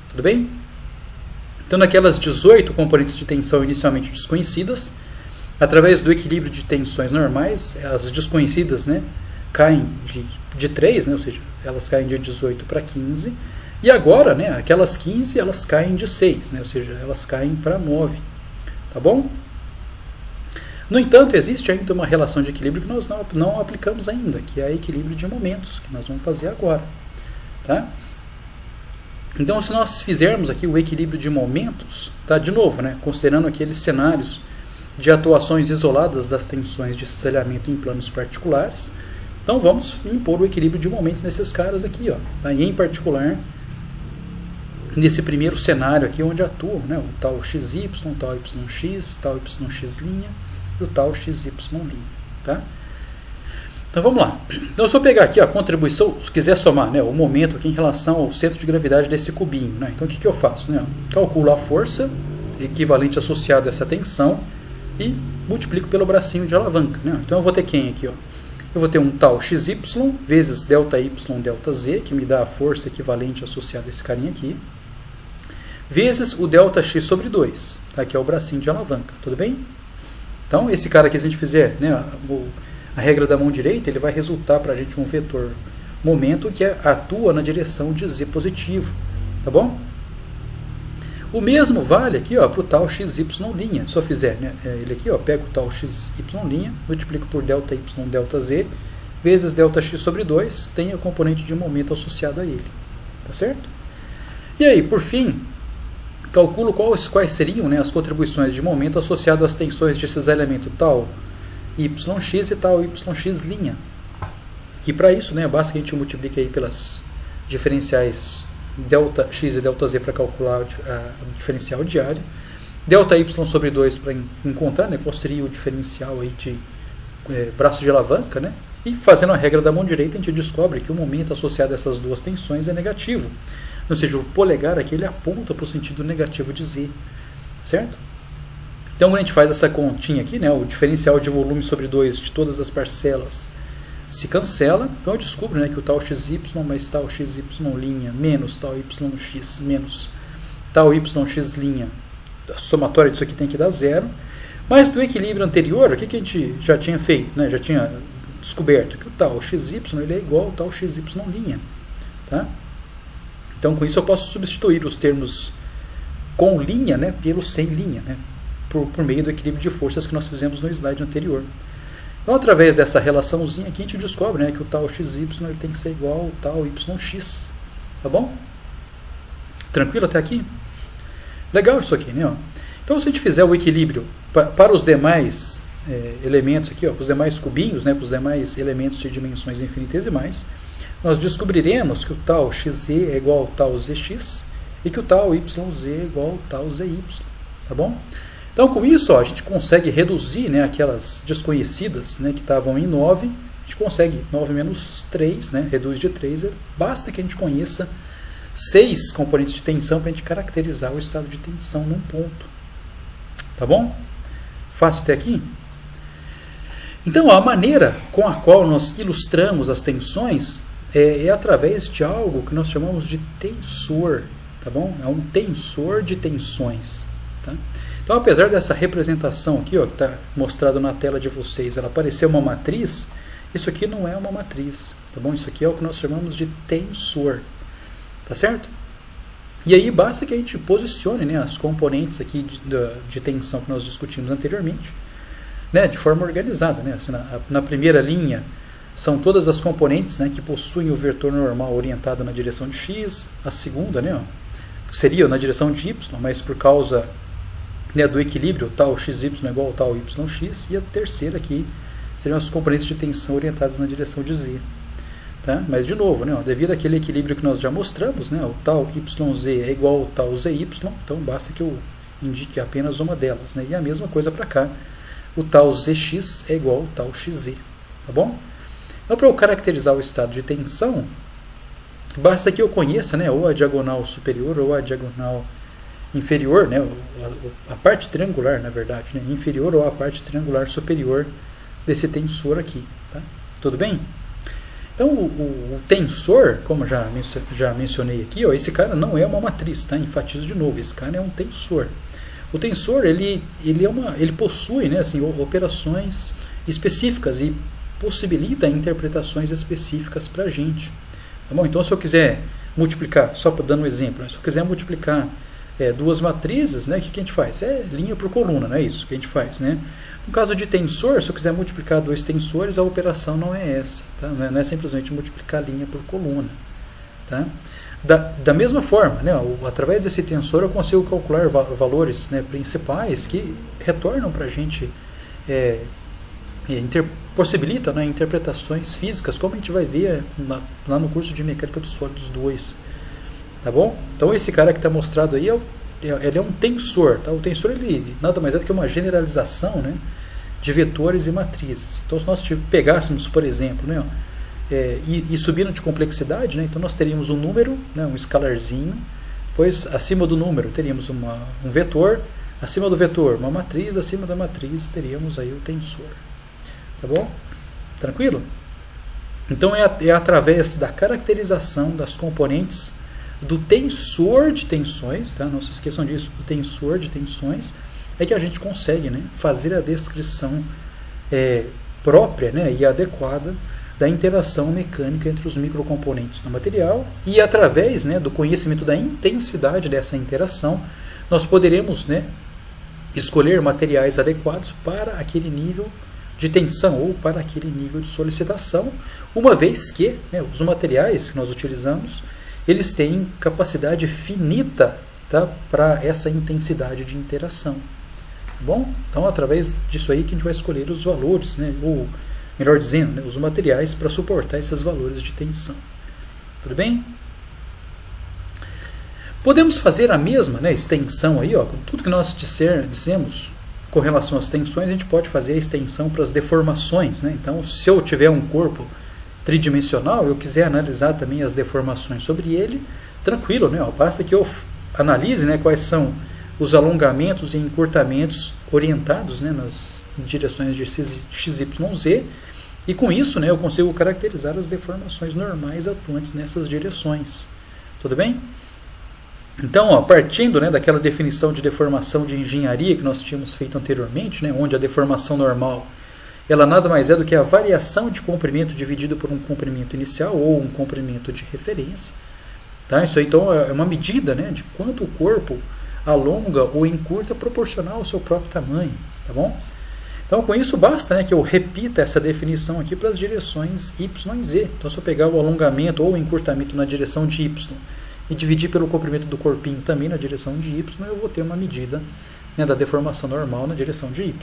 Speaker 1: Tudo bem? Então, naquelas 18 componentes de tensão inicialmente desconhecidas, através do equilíbrio de tensões normais, as desconhecidas, né, caem de 3, né, ou seja, elas caem de 18 para 15, e agora, né, aquelas 15 elas caem de 6, né, ou seja, elas caem para 9. Tá bom? No entanto, existe ainda uma relação de equilíbrio que nós não aplicamos ainda, que é o equilíbrio de momentos, que nós vamos fazer agora. Tá? Então, se nós fizermos aqui o equilíbrio de momentos, tá? De novo, né, considerando aqueles cenários de atuações isoladas das tensões de cisalhamento em planos particulares, então vamos impor o equilíbrio de momentos nesses caras aqui, ó, tá? E em particular nesse primeiro cenário aqui onde atuam, né, o tal XY, o tal YX, tal YX' e o tal XY'. Tá? Então vamos lá. Então, se eu pegar aqui a contribuição, se quiser somar, né, o momento aqui em relação ao centro de gravidade desse cubinho, né, então o que eu faço? Né? Calculo a força equivalente associado a essa tensão e multiplico pelo bracinho de alavanca, né? Então eu vou ter quem aqui, ó? Eu vou ter um tal XY vezes ΔY ΔZ, que me dá a força equivalente associada a esse carinha aqui, vezes o ΔX sobre 2, tá? Que é o bracinho de alavanca, tudo bem? Então esse cara aqui, se a gente fizer, né, a regra da mão direita, ele vai resultar para a gente um vetor momento que atua na direção de Z positivo, tá bom? O mesmo vale aqui para o tal XY'. Se eu fizer, né, ele aqui, pego o tal XY', multiplico por ΔY ΔZ, vezes ΔX sobre 2, tem o componente de momento associado a ele. Tá certo? E aí, por fim, calculo quais seriam, né, as contribuições de momento associadas às tensões desses elementos tal YX e tal YX'. Que para isso, né, basta que a gente multiplique aí pelas diferenciais ΔX e ΔZ para calcular a diferencial diária, ΔY sobre 2 para encontrar, né, qual seria o diferencial aí de braço de alavanca, né, e fazendo a regra da mão direita a gente descobre que o momento associado a essas duas tensões é negativo, ou seja, o polegar aqui ele aponta para o sentido negativo de Z, certo? Então quando a gente faz essa continha aqui, né, o diferencial de volume sobre 2 de todas as parcelas se cancela, então eu descubro, né, que o tal XY mais tal XY' menos tal YX menos tal YX', a somatória disso aqui tem que dar 0, mas do equilíbrio anterior, o que a gente já tinha feito, né, já tinha descoberto que o tal XY ele é igual ao tal XY', tá? Então com isso eu posso substituir os termos com linha, né, pelos sem linha, né, por meio do equilíbrio de forças que nós fizemos no slide anterior. Então, através dessa relaçãozinha aqui, a gente descobre, né, que o tal XY ele tem que ser igual ao tal YX. Tá bom? Tranquilo até aqui? Legal isso aqui, né? Então, se a gente fizer o equilíbrio para os demais elementos aqui, para os demais cubinhos, né, para os demais elementos de dimensões infinitesimais, nós descobriremos que o tal XZ é igual ao tal ZX e que o tal YZ é igual ao tal ZY. Tá bom? Então, com isso, a gente consegue reduzir, né, aquelas desconhecidas, né, que estavam em 9, a gente consegue 9 menos 3, né, reduz de 3, basta que a gente conheça 6 componentes de tensão para a gente caracterizar o estado de tensão num ponto. Tá bom? Fácil até aqui? Então, a maneira com a qual nós ilustramos as tensões é através de algo que nós chamamos de tensor. Tá bom? É um tensor de tensões. Tá? Então, apesar dessa representação aqui, que está mostrado na tela de vocês, ela parecer uma matriz, isso aqui não é uma matriz, tá bom? Isso aqui é o que nós chamamos de tensor, tá certo? E aí basta que a gente posicione, né, as componentes aqui de tensão que nós discutimos anteriormente, né, de forma organizada, né? Assim, na primeira linha são todas as componentes, né, que possuem o vetor normal orientado na direção de x, a segunda, né, seria na direção de y, mas por causa, né, do equilíbrio, tal XY é igual ao tal YX, e a terceira aqui seriam as componentes de tensão orientadas na direção de Z. Tá? Mas, de novo, né, devido àquele equilíbrio que nós já mostramos, né, o tal YZ é igual ao tal ZY, então basta que eu indique apenas uma delas. Né, e a mesma coisa para cá, o tal ZX é igual ao tal XZ. Tá bom? Então, para eu caracterizar o estado de tensão, basta que eu conheça, né, ou a diagonal superior ou a diagonal inferior, né, a parte triangular, na verdade, né, inferior ou a parte triangular superior desse tensor aqui. Tá? Tudo bem? Então, o tensor, como já mencionei aqui, esse cara não é uma matriz, tá? Enfatizo de novo, esse cara é um tensor. O tensor ele possui, né, assim, operações específicas e possibilita interpretações específicas para a gente. Tá bom? Então, se eu quiser multiplicar, só dando um exemplo, né, se eu quiser multiplicar duas matrizes, né, o que a gente faz? É linha por coluna, não é isso que a gente faz, né? No caso de tensor, se eu quiser multiplicar dois tensores, a operação não é essa, tá? Não é simplesmente multiplicar linha por coluna. Tá? Da mesma forma, né, através desse tensor eu consigo calcular valores, né, principais que retornam para a gente, possibilitam, né, interpretações físicas, como a gente vai ver lá no curso de Mecânica dos Sólidos 2. Tá bom? Então esse cara que está mostrado aí ele é um tensor. Tá? O tensor ele nada mais é do que uma generalização, né, de vetores e matrizes. Então se nós pegássemos, por exemplo, né, e subindo de complexidade, né, então nós teríamos um número, né, um escalarzinho, depois acima do número teríamos um vetor, Acima do vetor, uma matriz, acima da matriz teríamos aí o tensor. Tá bom? Tranquilo? Então é através da caracterização das componentes do tensor de tensões, tá? Não se esqueçam disso, do tensor de tensões, é que a gente consegue, né, fazer a descrição própria, né, e adequada da interação mecânica entre os microcomponentes do material, e através, né, do conhecimento da intensidade dessa interação, nós poderemos, né, escolher materiais adequados para aquele nível de tensão ou para aquele nível de solicitação, uma vez que, né, os materiais que nós utilizamos, eles têm capacidade finita, tá, para essa intensidade de interação. Bom, então através disso aí que a gente vai escolher os valores, né, ou melhor dizendo, né, os materiais para suportar esses valores de tensão. Tudo bem? Podemos fazer a mesma, né, extensão aí, ó, com tudo que nós dissemos com relação às tensões, a gente pode fazer a extensão para as deformações, né? Então, se eu tiver um corpo tridimensional, eu quiser analisar também as deformações sobre ele, tranquilo, né? Basta que eu analise, né, quais são os alongamentos e encurtamentos orientados, né, nas direções de x, y, z, e com isso, né, eu consigo caracterizar as deformações normais atuantes nessas direções. Tudo bem? Então, ó, partindo, né, daquela definição de deformação de engenharia que nós tínhamos feito anteriormente, né, onde a deformação normal ela nada mais é do que a variação de comprimento dividido por um comprimento inicial ou um comprimento de referência. Tá? Isso aí, então, é uma medida, né, de quanto o corpo alonga ou encurta proporcional ao seu próprio tamanho. Tá bom? Então, com isso, basta, né, que eu repita essa definição aqui para as direções y e z. Então, se eu pegar o alongamento ou o encurtamento na direção de y e dividir pelo comprimento do corpinho também na direção de y, eu vou ter uma medida, né, da deformação normal na direção de y.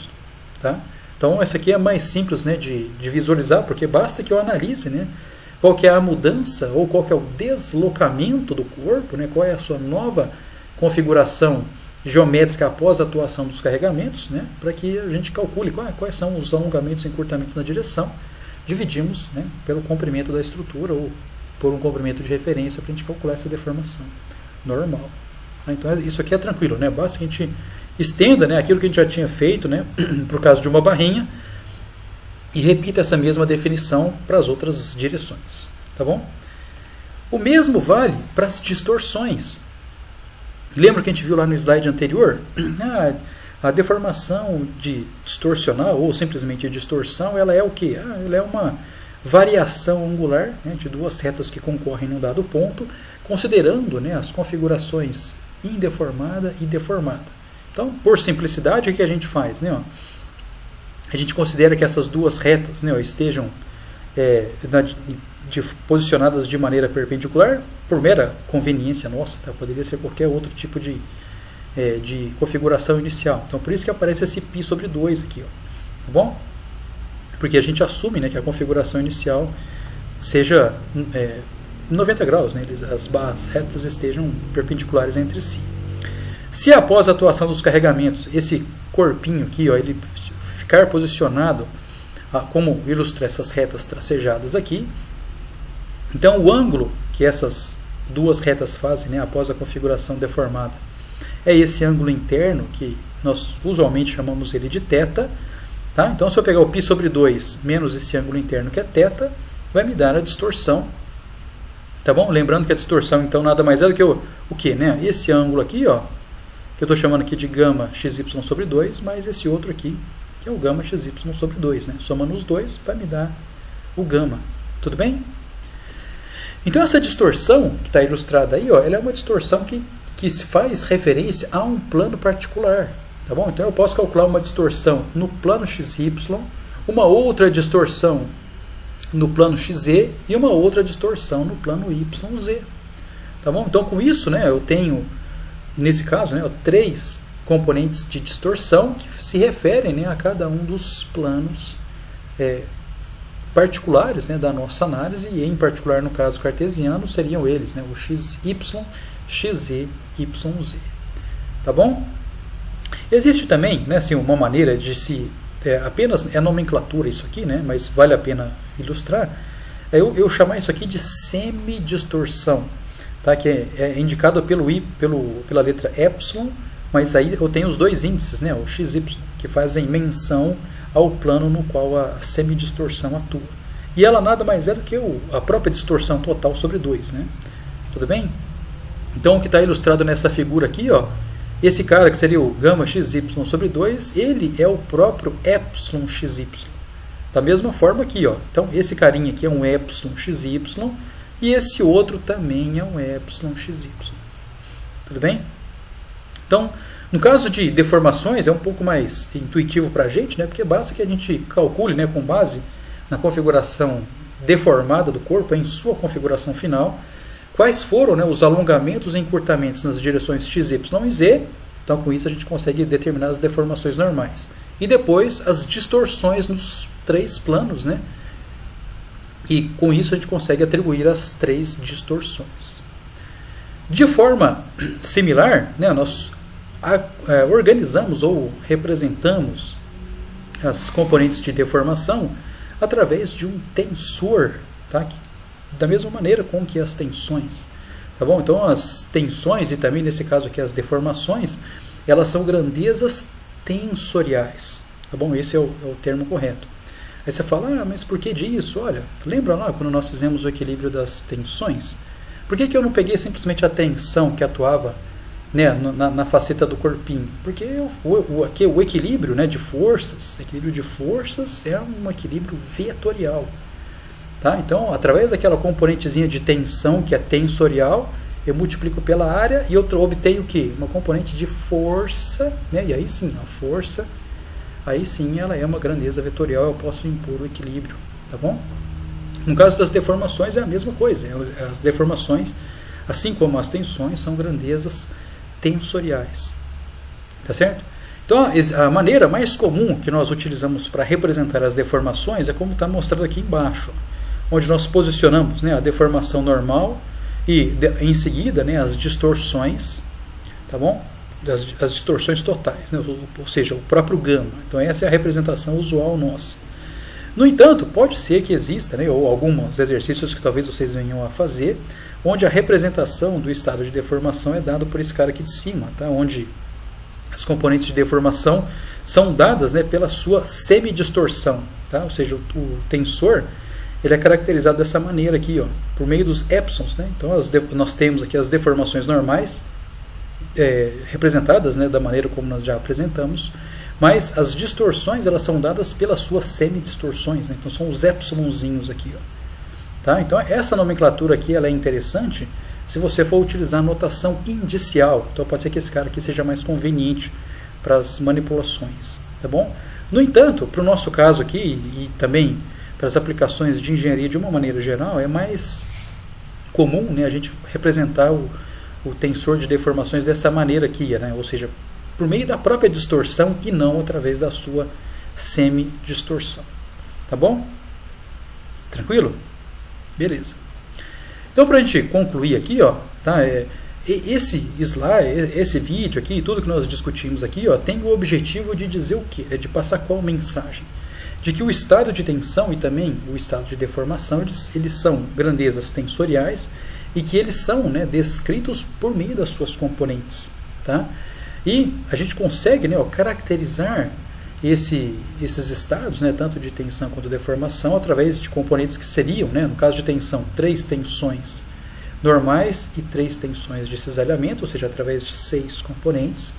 Speaker 1: Tá? Então, essa aqui é mais simples, né, de visualizar, porque basta que eu analise, né, qual que é a mudança ou qual que é o deslocamento do corpo, né, qual é a sua nova configuração geométrica após a atuação dos carregamentos, né, para que a gente calcule quais são os alongamentos e encurtamentos na direção. Dividimos, né, pelo comprimento da estrutura ou por um comprimento de referência para a gente calcular essa deformação normal. Então isso aqui é tranquilo, né? Basta que a gente estenda, né, aquilo que a gente já tinha feito, né, por caso de uma barrinha, e repita essa mesma definição para as outras direções. Tá bom? O mesmo vale para as distorções. Lembra que a gente viu lá no slide anterior? A deformação distorcional ou simplesmente a distorção, ela é o quê? Ela é uma variação angular, né, de duas retas que concorrem num dado ponto, considerando, né, as configurações indeformada e deformada. Então, por simplicidade, o que a gente faz? Né, a gente considera que essas duas retas, né, estejam posicionadas de maneira perpendicular, por mera conveniência nossa, tá? Poderia ser qualquer outro tipo de configuração inicial. Então, por isso que aparece esse π sobre 2 aqui. Ó, tá bom? Porque a gente assume, né, que a configuração inicial seja 90 graus, né, as retas estejam perpendiculares entre si. Se após a atuação dos carregamentos, esse corpinho aqui, ó, ele ficar posicionado, como ilustrar essas retas tracejadas aqui, então o ângulo que essas duas retas fazem, né, após a configuração deformada, é esse ângulo interno, que nós usualmente chamamos ele de θ. Tá? Então, se eu pegar o π sobre 2 menos esse ângulo interno que é θ, vai me dar a distorção. Tá bom? Lembrando que a distorção, então, nada mais é do que o quê? Né? Esse ângulo aqui, ó, que eu estou chamando aqui de γ xy sobre 2, mais esse outro aqui, que é o γ xy sobre 2. Né? Somando os dois, vai me dar o γ. Tudo bem? Então, essa distorção que está ilustrada aí, ó, ela é uma distorção que se faz referência a um plano particular. Tá bom? Então eu posso calcular uma distorção no plano XY, uma outra distorção no plano XZ e uma outra distorção no plano YZ. Tá bom? Então com isso, né, eu tenho, nesse caso, né, 3 componentes de distorção que se referem, né, a cada um dos planos particulares, né, da nossa análise, e em particular no caso cartesiano seriam eles, né, o XY, XZ, YZ. Tá bom? Existe também, né, assim, uma maneira de se... apenas é nomenclatura isso aqui, né, mas vale a pena ilustrar. Eu chamar isso aqui de semidistorção, tá, que é indicado pela letra epsilon mas aí eu tenho os dois índices, né, o x, y, que fazem menção ao plano no qual a semidistorção atua. E ela nada mais é do que a própria distorção total sobre 2, né? Tudo bem? Então o que está ilustrado nessa figura aqui, ó, esse cara que seria o gama xy sobre 2, ele é o próprio epsilon xy. Da mesma forma aqui, ó. Então esse carinha aqui é um epsilon xy e esse outro também é um epsilon xy. Tudo bem? Então, no caso de deformações, é um pouco mais intuitivo para a gente, né? Porque basta que a gente calcule, né, com base na configuração deformada do corpo, em sua configuração final, quais foram, né, os alongamentos e encurtamentos nas direções x, y e z. Então, com isso, a gente consegue determinar as deformações normais. E depois, as distorções nos 3 planos, né? E com isso, a gente consegue atribuir as 3 distorções. De forma similar, né, nós organizamos ou representamos as componentes de deformação através de um tensor, tá? Da mesma maneira com que as tensões, tá bom? Então as tensões e também nesse caso aqui as deformações, elas são grandezas tensoriais, tá bom? Esse é o termo correto. Aí você fala, mas por que disso? Olha, lembra lá quando nós fizemos o equilíbrio das tensões? Por que eu não peguei simplesmente a tensão que atuava, né, na faceta do corpinho? Porque aqui o equilíbrio, né, de forças, equilíbrio de forças é um equilíbrio vetorial. Tá? Então, através daquela componentezinha de tensão que é tensorial, eu multiplico pela área e eu obtenho o quê? Uma componente de força, né? E aí sim, a força, aí sim ela é uma grandeza vetorial, eu posso impor o equilíbrio, tá bom? No caso das deformações é a mesma coisa, as deformações, assim como as tensões, são grandezas tensoriais, tá certo? Então a maneira mais comum que nós utilizamos para representar as deformações é como está mostrado aqui embaixo, onde nós posicionamos, né, a deformação normal e em seguida, né, as distorções, tá bom? As distorções totais, né, ou seja, o próprio gama. Então essa é a representação usual nossa. No entanto, pode ser que exista, né, ou alguns exercícios que talvez vocês venham a fazer, onde a representação do estado de deformação é dado por esse cara aqui de cima, tá? Onde as componentes de deformação são dadas, né, pela sua semidistorção, tá? Ou seja, o tensor ele é caracterizado dessa maneira aqui, ó, por meio dos epsilons, né? Então nós temos aqui as deformações normais representadas, né, da maneira como nós já apresentamos, mas as distorções elas são dadas pelas suas semidistorções, né? Então são os epsilonzinhos aqui, ó. Tá? Então essa nomenclatura aqui ela é interessante se você for utilizar a notação indicial. Então pode ser que esse cara aqui seja mais conveniente para as manipulações, tá bom? No entanto, para o nosso caso aqui e também para as aplicações de engenharia de uma maneira geral, é mais comum, né, a gente representar o tensor de deformações dessa maneira aqui, né? Ou seja, por meio da própria distorção e não através da sua semidistorção. Tá bom? Tranquilo? Beleza. Então, para a gente concluir aqui, ó, tá, esse slide, esse vídeo aqui, tudo que nós discutimos aqui, ó, tem o objetivo de dizer o quê? De passar qual mensagem? De que o estado de tensão e também o estado de deformação, eles são grandezas tensoriais e que eles são, né, descritos por meio das suas componentes. Tá? E a gente consegue, né, ó, caracterizar esses estados, né, tanto de tensão quanto de deformação, através de componentes que seriam, né, no caso de tensão, 3 tensões normais e 3 tensões de cisalhamento, ou seja, através de 6 componentes.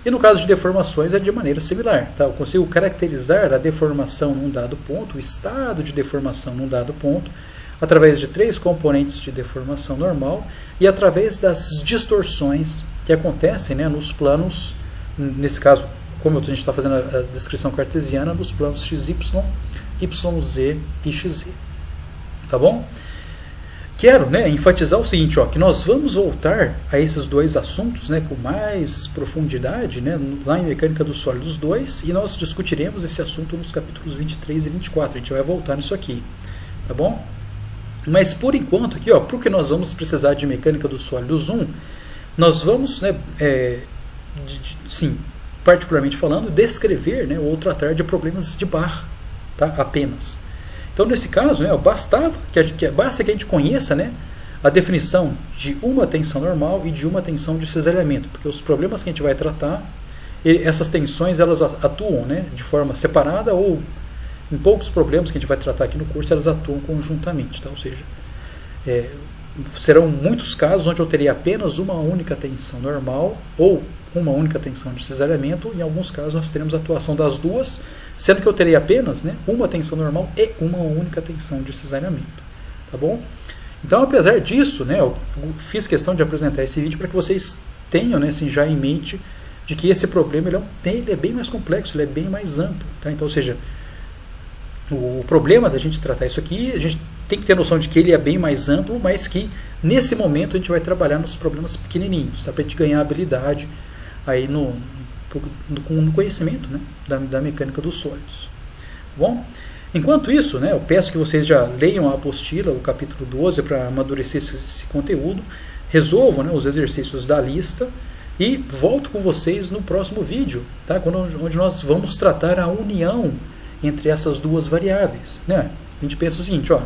Speaker 1: E no caso de deformações é de maneira similar. Tá? Eu consigo caracterizar a deformação num dado ponto, o estado de deformação num dado ponto, através de 3 componentes de deformação normal e através das distorções que acontecem, né, nos planos, nesse caso, como a gente está fazendo a descrição cartesiana, nos planos XY, YZ e XZ. Tá bom? Quero, né, enfatizar o seguinte, ó, que nós vamos voltar a esses dois assuntos, né, com mais profundidade, né, lá em Mecânica dos Sólidos 2, e nós discutiremos esse assunto nos capítulos 23 e 24. A gente vai voltar nisso aqui. Tá bom? Mas por enquanto aqui, ó, para o que nós vamos precisar de Mecânica dos Sólidos 1, nós vamos, né, sim, particularmente falando, descrever, né, ou tratar de problemas de barra, tá? Apenas. Então, nesse caso, né, basta que a gente conheça, né, a definição de uma tensão normal e de uma tensão de cisalhamento, porque os problemas que a gente vai tratar, essas tensões elas atuam, né, de forma separada, ou em poucos problemas que a gente vai tratar aqui no curso elas atuam conjuntamente, tá? Ou seja, serão muitos casos onde eu teria apenas uma única tensão normal ou uma única tensão de cisalhamento. Em alguns casos nós teremos a atuação das duas, sendo que eu terei apenas, né, uma tensão normal e uma única tensão de cisalhamento, tá bom? Então, apesar disso, né, eu fiz questão de apresentar esse vídeo para que vocês tenham, né, assim, já em mente de que esse problema ele é bem mais complexo, ele é bem mais amplo, tá? Então, ou seja, o problema da gente tratar isso aqui, a gente tem que ter noção de que ele é bem mais amplo, mas que nesse momento a gente vai trabalhar nos problemas pequenininhos, tá? Para a gente ganhar habilidade aí no conhecimento, né, da mecânica dos sólidos. Bom, enquanto isso, né, eu peço que vocês já leiam a apostila, o capítulo 12, para amadurecer esse conteúdo, resolvam, né, os exercícios da lista e volto com vocês no próximo vídeo, tá? Onde nós vamos tratar a união entre essas duas variáveis, né? A gente pensa o seguinte, ó,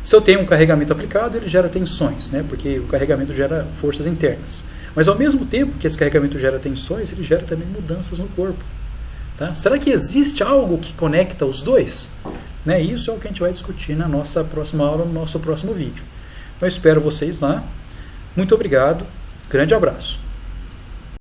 Speaker 1: se eu tenho um carregamento aplicado, ele gera tensões, né? Porque o carregamento gera forças internas. Mas ao mesmo tempo que esse carregamento gera tensões, ele gera também mudanças no corpo, tá? Será que existe algo que conecta os dois? Né? Isso é o que a gente vai discutir na nossa próxima aula, no nosso próximo vídeo. Eu espero vocês lá. Muito obrigado. Grande abraço.